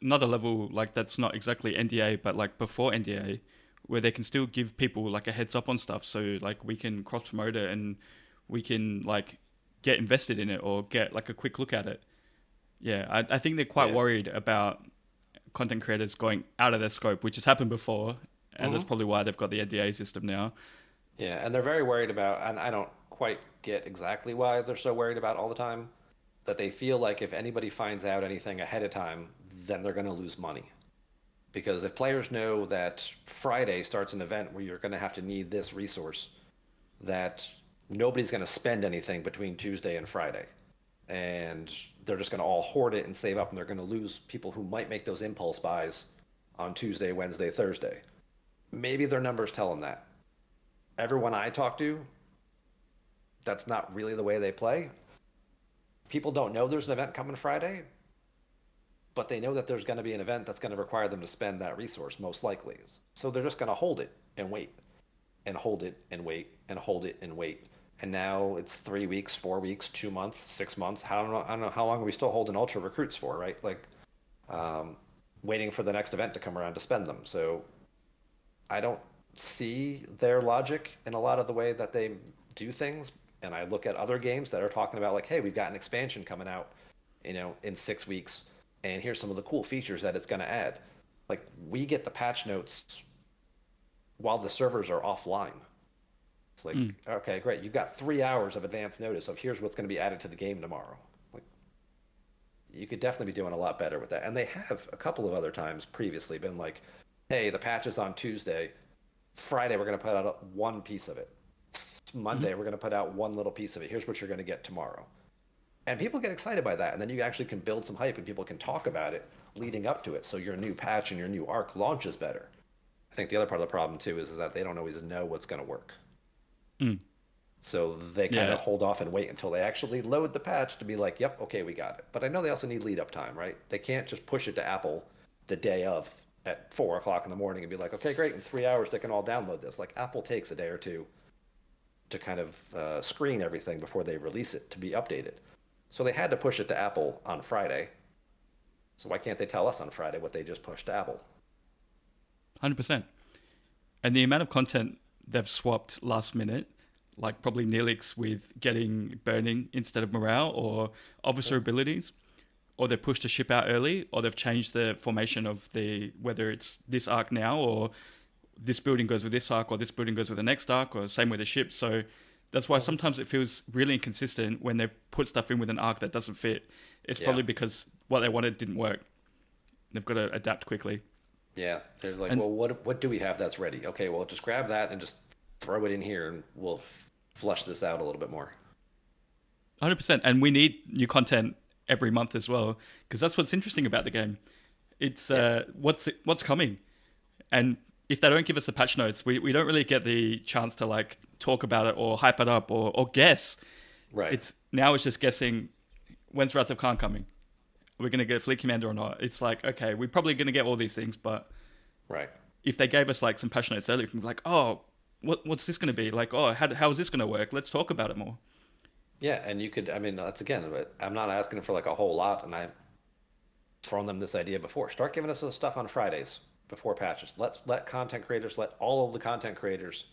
another level like that's not exactly NDA, but like before NDA, where they can still give people like a heads up on stuff. So like we can cross promote it and we can like get invested in it or get like a quick look at it. Yeah, I think they're quite Yeah. worried about content creators going out of their scope, which has happened before, and that's Hmm. probably why they've got the NDA system now. Yeah, and they're very worried about, and I don't quite get exactly why they're so worried about all the time, that they feel like if anybody finds out anything ahead of time, then they're going to lose money. Because if players know that Friday starts an event where you're going to have to need this resource, that nobody's going to spend anything between Tuesday and Friday. And they're just going to all hoard it and save up, and they're going to lose people who might make those impulse buys on Tuesday, Wednesday, Thursday. Maybe their numbers tell them that. Everyone I talk to that's not really the way they play. People don't know there's an event coming Friday, but they know that there's going to be an event that's going to require them to spend that resource most likely. So they're just going to hold it and wait and hold it and wait and hold it and wait. And now it's 3 weeks, 4 weeks, 2 months, 6 months. I don't know how long are we still holding ultra recruits for, right? Like, waiting for the next event to come around to spend them. So I don't see their logic in a lot of the way that they do things. And I look at other games that are talking about like, hey, we've got an expansion coming out, in 6 weeks, and here's some of the cool features that it's going to add. Like, we get the patch notes while the servers are offline. It's like, okay, great. You've got 3 hours of advance notice of here's what's going to be added to the game tomorrow. Like, you could definitely be doing a lot better with that. And they have a couple of other times previously been like, hey, the patch is on Tuesday. Friday, we're going to put out one piece of it. Monday, we're going to put out one little piece of it. Here's what you're going to get tomorrow. And people get excited by that. And then you actually can build some hype and people can talk about it leading up to it. So your new patch and your new arc launches better. I think the other part of the problem too is that they don't always know what's going to work. So they kind of hold off and wait until they actually load the patch to be like, yep, okay, we got it. But I know they also need lead up time, right? They can't just push it to Apple the day of at 4 o'clock in the morning and be like, okay, great, in 3 hours they can all download this. Like, Apple takes a day or two to kind of screen everything before they release it to be updated. So they had to push it to Apple on Friday. So why can't they tell us on Friday what they just pushed to Apple? 100%. And the amount of content they've swapped last minute, like probably Neelix with getting burning instead of morale or officer abilities, or they've pushed a ship out early, or they've changed the formation of whether it's this arc now, or this building goes with this arc, or this building goes with the next arc, or same with the ship. So that's why sometimes it feels really inconsistent when they've put stuff in with an arc that doesn't fit. It's probably because what they wanted didn't work. They've got to adapt quickly. Yeah, they're like, well, what do we have that's ready? Okay, well, just grab that and just throw it in here, and we'll flush this out a little bit more. 100%. And we need new content every month as well, because that's what's interesting about the game. It's what's coming. And if they don't give us the patch notes, we don't really get the chance to like talk about it or hype it up or guess. Right. It's just guessing, when's Wrath of Khan coming? We're going to get a Fleet Commander or not? It's like, okay, we're probably going to get all these things, but if they gave us like some patch notes earlier, we can be like, oh, what's this going to be? Like, oh, how is this going to work? Let's talk about it more. Yeah, and you could, I mean, that's again, I'm not asking for like a whole lot, and I've thrown them this idea before. Start giving us the stuff on Fridays before patches. Let content creators, let all of the content creators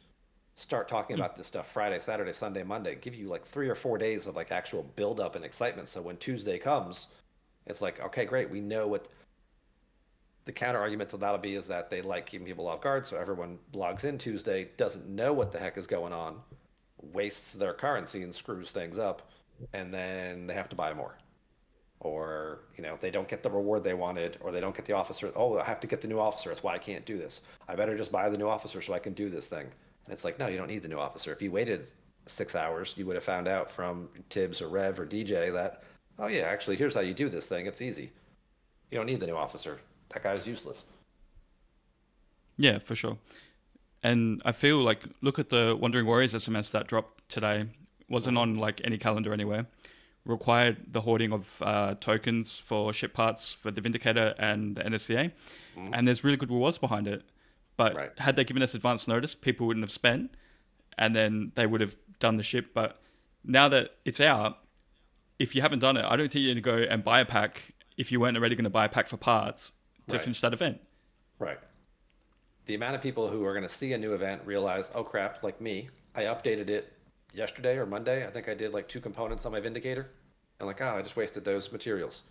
start talking about this stuff Friday, Saturday, Sunday, Monday. Give you like 3 or 4 days of like actual build up and excitement. So when Tuesday comes, it's like, okay, great. We know what the counter argument to that'll be is that they like keeping people off guard. So everyone logs in Tuesday, doesn't know what the heck is going on, wastes their currency and screws things up. And then they have to buy more. Or, they don't get the reward they wanted, or they don't get the officer. Oh, I have to get the new officer. That's why I can't do this. I better just buy the new officer so I can do this thing. And it's like, no, you don't need the new officer. If you waited 6 hours, you would have found out from Tibbs or Rev or DJ that, oh yeah, actually, here's how you do this thing. It's easy. You don't need the new officer. That guy's useless. Yeah, for sure. And I feel like, look at the Wandering Warriors SMS that dropped today. Wasn't on like any calendar anywhere. Required the hoarding of tokens for ship parts for the Vindicator and the NSCA. And there's really good rewards behind it. But had they given us advance notice, people wouldn't have spent, and then they would have done the ship. But now that it's out, if you haven't done it, I don't think you're going to go and buy a pack if you weren't already going to buy a pack for parts to finish that event. Right. The amount of people who are going to see a new event realize, oh crap, like me, I updated it yesterday or Monday. I think I did like 2 components on my Vindicator. And like, oh, I just wasted those materials.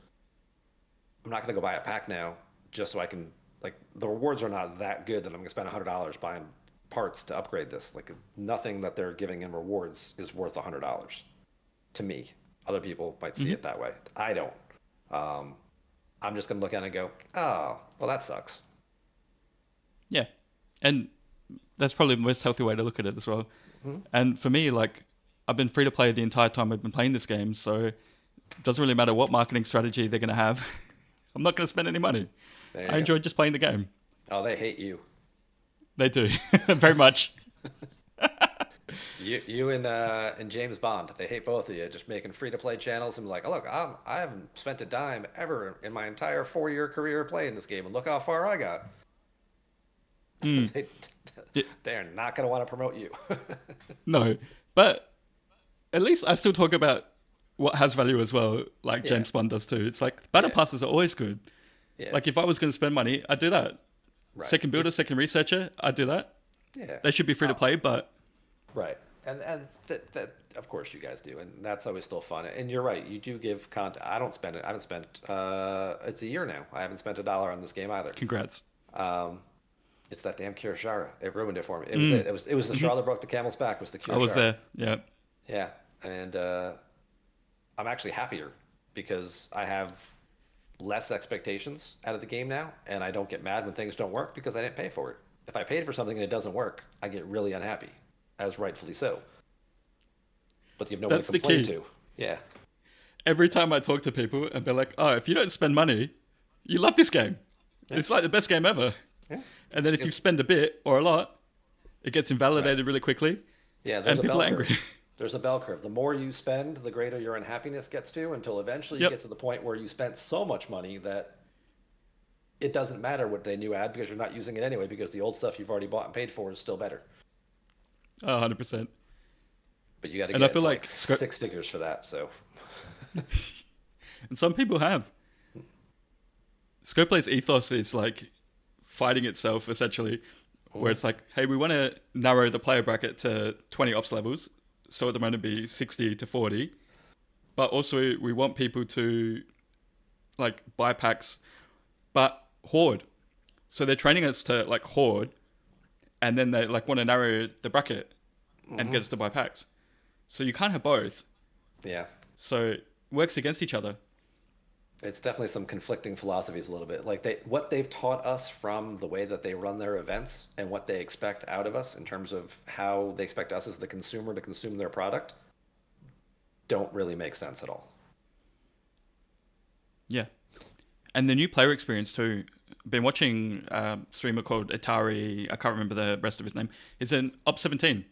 I'm not going to go buy a pack now just so I can, like, the rewards are not that good that I'm going to spend $100 buying parts to upgrade this. Like, nothing that they're giving in rewards is worth $100 to me. Other people might see it that way. I don't. I'm just going to look at it and go, oh, well, that sucks. Yeah. And that's probably the most healthy way to look at it as well. And for me, like, I've been free to play the entire time I've been playing this game, so it doesn't really matter what marketing strategy they're going to have. I'm not going to spend any money. I enjoy just playing the game. Oh, they hate you. They do. Very much. You and James Bond, they hate both of you, just making free-to-play channels and be like, oh, look, I haven't spent a dime ever in my entire 4-year career playing this game, and look how far I got. Mm. they, Yeah, they are not going to want to promote you. no, but at least I still talk about what has value as well, like Yeah, James Bond does too. It's like battle yeah, passes are always good. yeah, Like if I was going to spend money, I'd do that. right. Second builder, second researcher, I'd do that. Yeah. They should be free to Oh, play, but right. And that of course you guys do, and that's always still fun. And you're right, you do give content. I don't spend it. I haven't spent. It's a year now. I haven't spent a dollar on this game either. congrats. Um, it's that damn Kirishara. It ruined it for me. It was Mm. it. It was the Hmm. straw that broke the camel's back. Was the I was Kirishara. there. Yeah. Yeah. And I'm actually happier because I have less expectations out of the game now, and I don't get mad when things don't work because I didn't pay for it. If I paid for something and it doesn't work, I get really unhappy, as rightfully so. But you have no one to That's the complain key. to. Yeah. Every time I talk to people and they're like, oh, if you don't spend money, you love this game. Yeah. It's like the best game ever. Yeah. And then if you It's spend a bit or a lot, it gets right. invalidated really quickly Yeah, there's and a people bell are curve. angry. There's a bell curve. The more you spend, the greater your unhappiness gets to until eventually you Yep. get to the point where you spent so much money that it doesn't matter what they new add because you're not using it anyway because the old stuff you've already bought and paid for is still better. Oh, 100%. But you got to And I get feel into like like six figures for that. So, and some people have. Scoplay's ethos is like fighting itself essentially, where mm, it's like, hey, we want to narrow the player bracket to 20 ops levels, so at the moment be 60 to 40, but also we want people to like buy packs, but hoard. So they're training us to like hoard, and then they like want to narrow the bracket and hmm get us to buy packs. So you can't have both. yeah, So it works against each other. it's definitely some conflicting philosophies a little bit. Like what they've taught us from the way that they run their events and what they expect out of us in terms of how they expect us as the consumer to consume their product don't really make sense at all. Yeah. And the new player experience too. Been watching a streamer called Atari. I can't remember the rest of his name. He's in Op 17,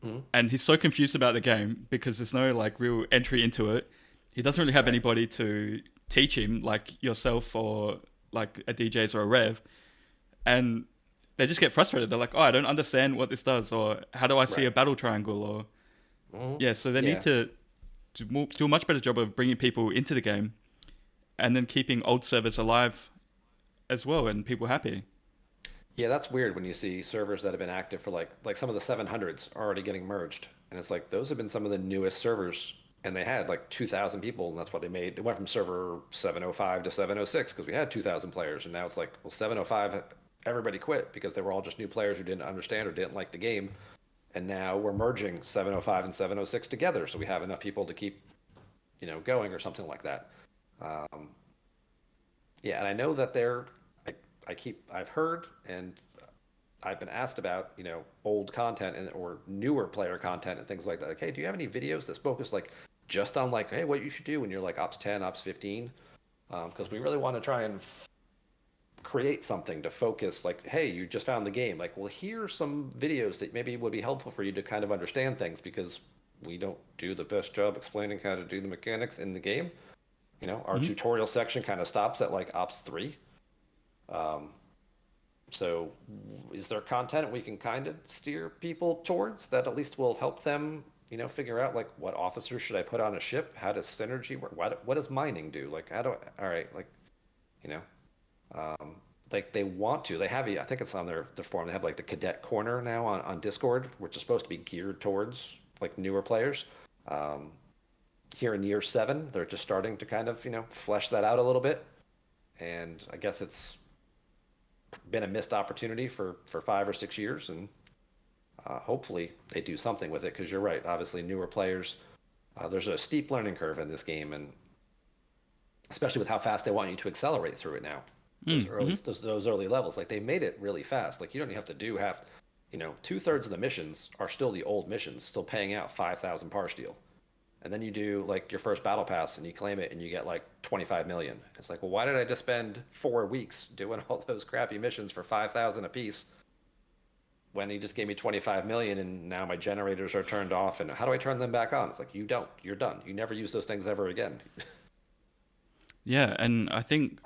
Mhm. and he's so confused about the game because there's no like real entry into it. He doesn't really have Right, anybody to teach him, like yourself or like a DJs or a Rev, and they just get frustrated. They're like, "Oh, I don't understand what this does," or "How do I see a right. battle triangle?" Or hmm yeah. So they need Yeah, to do a much better job of bringing people into the game and then keeping old servers alive as well and people happy. yeah, that's weird when you see servers that have been active for like some of the 700s are already getting merged, and it's like those have been some of the newest servers, and they had like 2,000 people, and that's what they made. It went from server 705 to 706 because we had 2,000 players, and now it's like well 705 everybody quit because they were all just new players who didn't understand or didn't like the game, and now we're merging 705 and 706 together, so we have enough people to keep going or something like that. Um, yeah, and I know that I, I've heard and I've been asked about, old content and or newer player content and things like that. Like, hey, do you have any videos that's focused like just on like, hey, what you should do when you're like ops 10, ops 15? Because we really want to try and create something to focus like, hey, you just found the game. Like, well, here's some videos that maybe would be helpful for you to kind of understand things because we don't do the best job explaining how to do the mechanics in the game. Our Hmm. tutorial section kind of stops at like ops 3. Um, so is there content we can kind of steer people towards that at least will help them, figure out like what officers should I put on a ship? How does synergy work? What does mining do? Like how do all right, like, you know, um, like they want to, they have, I think it's on their forum. They have like the cadet corner now on Discord, which is supposed to be geared towards like newer players. Um, Here in year 7, they're just starting to kind of, flesh that out a little bit. And I guess it's been a missed opportunity for 5 or 6 years, and hopefully they do something with it. Because you're right, obviously newer players, there's a steep learning curve in this game, and especially with how fast they want you to accelerate through it now. Those early Mm-hmm. those early levels, like they made it really fast. Like you don't even have to do half. 2/3 of the missions are still the old missions, still paying out 5,000 par steel. And then you do like your first battle pass and you claim it and you get like 25 million. It's like, well, why did I just spend 4 weeks doing all those crappy missions for 5,000 a piece? when he just gave me 25 million and now my generators are turned off and how do I turn them back on? It's like, you don't, you're done. You never use those things ever again. Yeah, and I think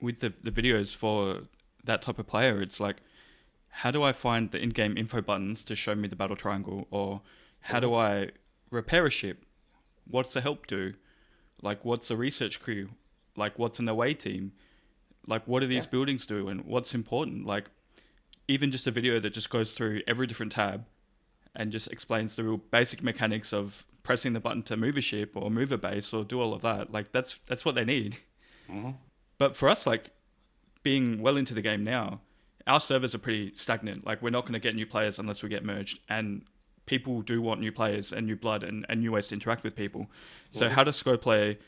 with the videos for that type of player, it's like, how do I find the in-game info buttons to show me the battle triangle? Or how do I repair a ship? What's the help do? Like, what's a research crew? Like, what's an away team? Like, what do these Yeah. buildings do and what's important? Like, even just a video that just goes through every different tab and just explains the real basic mechanics of pressing the button to move a ship or move a base or do all of that. Like, that's what they need. Hmm. But for us, like, being well into the game now, our servers are pretty stagnant. Like, we're not going to get new players unless we get merged, and people do want new players and new blood and new ways to interact with people. So Hmm. how does Sco Play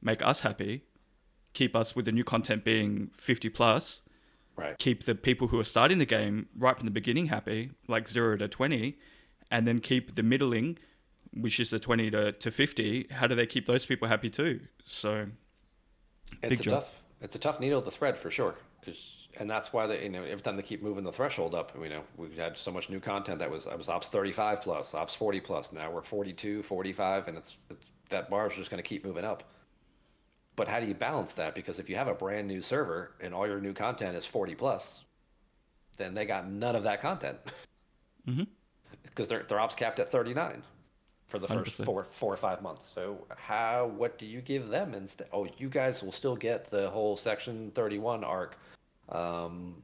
make us happy, keep us with the new content being 50 plus, Right. keep the people who are starting the game right from the beginning happy, like 0 to 20, and then keep the middling, which is the 20 to 50, how do they keep those people happy too? So, It's big a job. tough, it's a tough needle to thread for sure. And that's why they, every time they keep moving the threshold up, we've had so much new content I was ops 35 plus, ops 40 plus. Now we're 42, 45, and it's that bar is just going to keep moving up. But how do you balance that? Because if you have a brand new server and all your new content is 40 plus, then they got none of that content Mm-hmm. because their ops capped at 39 for the first 100%. 4 or 5 months. So what do you give them instead? Oh, you guys will still get the whole Section 31 arc, um,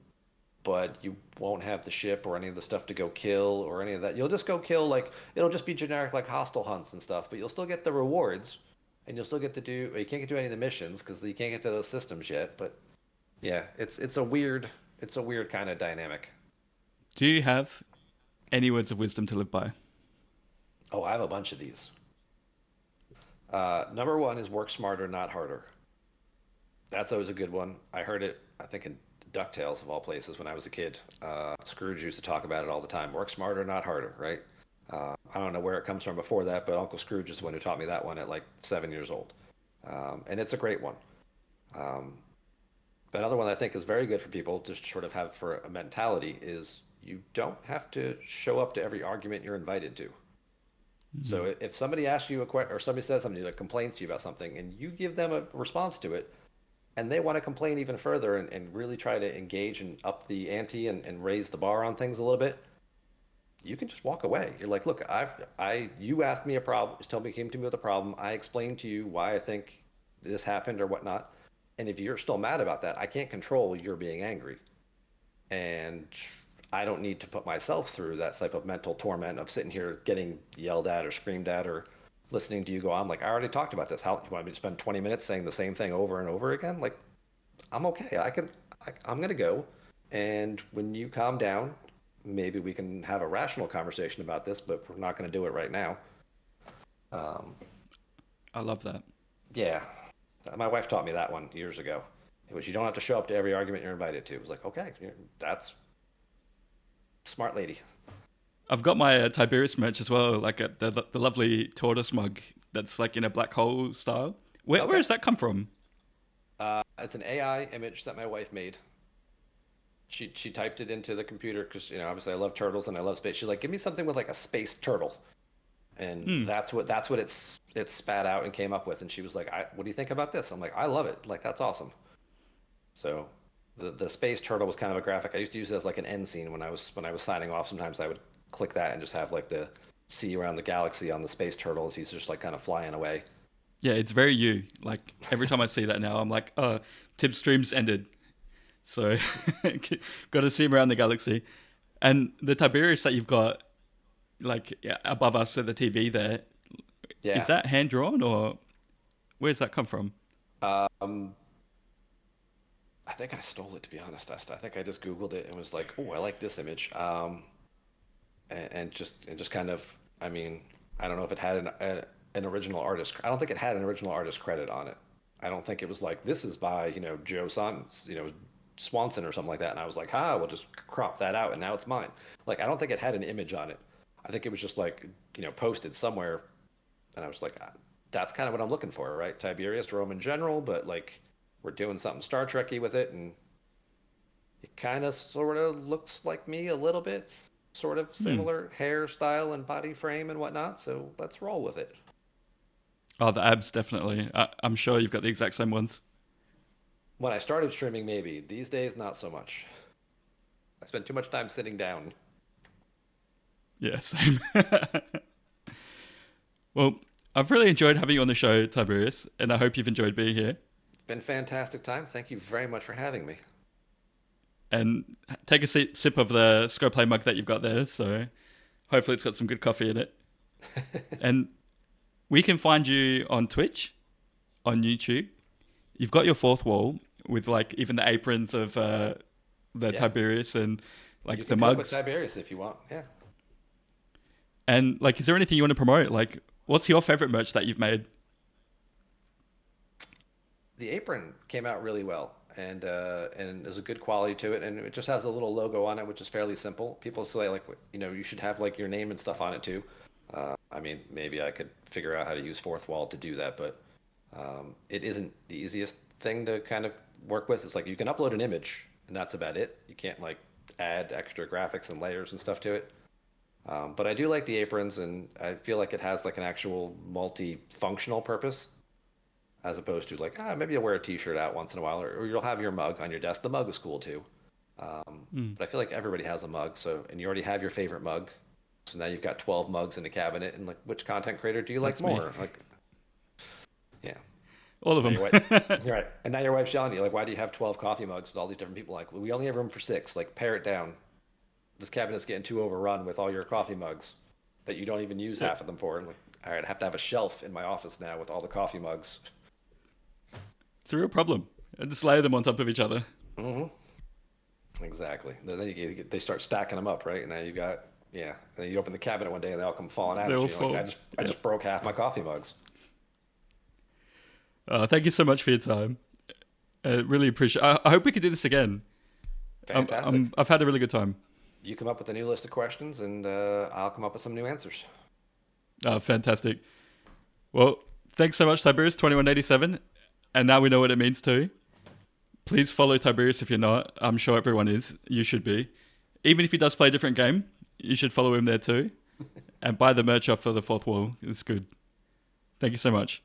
but you won't have the ship or any of the stuff to go kill or any of that. You'll just go kill like it'll just be generic like hostile hunts and stuff, but you'll still get the rewards and you'll still get to do. You can't get to any of the missions because you can't get to those systems yet. But yeah, it's a weird kind of dynamic. Do you have any words of wisdom to live by? Oh, I have a bunch of these. Number one is work smarter, not harder. That's always a good one. I heard it, I think, in DuckTales of all places when I was a kid. Scrooge used to talk about it all the time. Work smarter, not harder, right? I don't know where it comes from before that, but Uncle Scrooge is the one who taught me that one at like 7 years old. And it's a great one. Um, Another one I think is very good for people to sort of have for a mentality is you don't have to show up to every argument you're invited to. So Mm. if somebody asks you a question or somebody says something that complains to you about something and you give them a response to it, and they want to complain even further and really try to engage and up the ante and raise the bar on things a little bit, you can just walk away. You're like, look, you asked me a problem, came to me with a problem. I explained to you why I think this happened or whatnot. And if you're still mad about that, I can't control your being angry. And I don't need to put myself through that type of mental torment of sitting here getting yelled at or screamed at or listening to you go on like I already talked about this. How you want me to spend 20 minutes saying the same thing over and over again? Like I'm okay. I'm gonna go. And when you calm down, maybe we can have a rational conversation about this, but we're not gonna do it right now. Um, I love that. yeah, my wife taught me that one years ago. It was you don't have to show up to every argument you're invited to. It was like, okay, that's smart lady. I've got my Tiberius merch as well, like the lovely tortoise mug that's like in a black hole style. Where Okay. does that come from? It's an AI image that my wife made. She typed it into the computer because obviously I love turtles and I love space. She's like, give me something with like a space turtle, and Hmm. that's what it spat out and came up with. And she was like, what do you think about this? I'm like, I love it. Like that's awesome. So the space turtle was kind of a graphic. I used to use it as like an end scene when I was signing off. Sometimes I would click that and just have like the see around the galaxy on the space turtle as he's just like kind of flying away. Yeah, it's very you. Like every time I see that now, I'm like, oh, Tib's stream's ended. So got to see him around the galaxy. And the Tiberius that you've got, like yeah, above us at the TV there, is Yeah. that hand drawn or where's that come from? Um, I think I stole it to be honest. I think I just Googled it and was like, oh, I like this image. And just kind of, I mean, I don't know if it had an original artist. I don't think it had an original artist credit on it. I don't think it was like this is by Joe Swanson or something like that. And I was like, we'll just crop that out and now it's mine. Like I don't think it had an image on it. I think it was just like posted somewhere, and I was like, that's kind of what I'm looking for, right? Tiberius, Roman general, but like we're doing something Star Trekky with it, and it kind of sort of looks like me a little bit. sort of similar hairstyle and body frame and whatnot. So let's roll with it. Oh, the abs, definitely. I'm sure you've got the exact same ones. When I started streaming, maybe. These days, not so much. I spend too much time sitting down. Yeah, same. Well, I've really enjoyed having you on the show, Tiberius, and I hope you've enjoyed being here. Been fantastic time. Thank you very much for having me. And take a sip of the Sco Play mug that you've got there, so hopefully it's got some good coffee in it. And we can find you on Twitch, on YouTube. You've got your fourth wall with like even the aprons of the Yeah. Tiberius and like You the can cook with mugs. Tiberius if you want. Yeah. And like, is there anything you want to promote? Like, what's your favorite merch that you've made? The apron came out really well, and there's a good quality to it, and it just has a little logo on it, which is fairly simple. People say like, you should have like your name and stuff on it too. I mean, maybe I could figure out how to use fourth wall to do that, but it isn't the easiest thing to kind of work with. It's like you can upload an image, and that's about it. You can't like add extra graphics and layers and stuff to it. But I do like the aprons, and I feel like it has like an actual multi-functional purpose, as opposed to like, maybe you'll wear a t-shirt out once in a while, or you'll have your mug on your desk. The mug is cool too. Mm. But I feel like everybody has a mug, and you already have your favorite mug. So now you've got 12 mugs in a cabinet, and like, which content creator do you like That's me. more? Like, yeah. All of Now them. your wife, right. And now your wife's yelling at you, like, why do you have 12 coffee mugs with all these different people? Like, well, we only have room for 6. Like, pare it down. This cabinet's getting too overrun with all your coffee mugs that you don't even use half of them for. And like, all right, I have to have a shelf in my office now with all the coffee mugs. It's a real problem. And just lay them on top of each other. Exactly. Then they start stacking them up, right? And now you got, yeah. And then you open the cabinet one day and they all come falling out They at all you. Like, fall. I just broke half my coffee mugs. Thank you so much for your time. Really appreciate. I hope we could do this again. Fantastic. I've had a really good time. You come up with a new list of questions, and I'll come up with some new answers. Fantastic. Well, thanks so much, Tiberius2187. And now we know what it means too. Please follow Tiberius if you're not. I'm sure everyone is. You should be. Even if he does play a different game, you should follow him there too. And buy the merch off for the fourth wall. It's good. Thank you so much.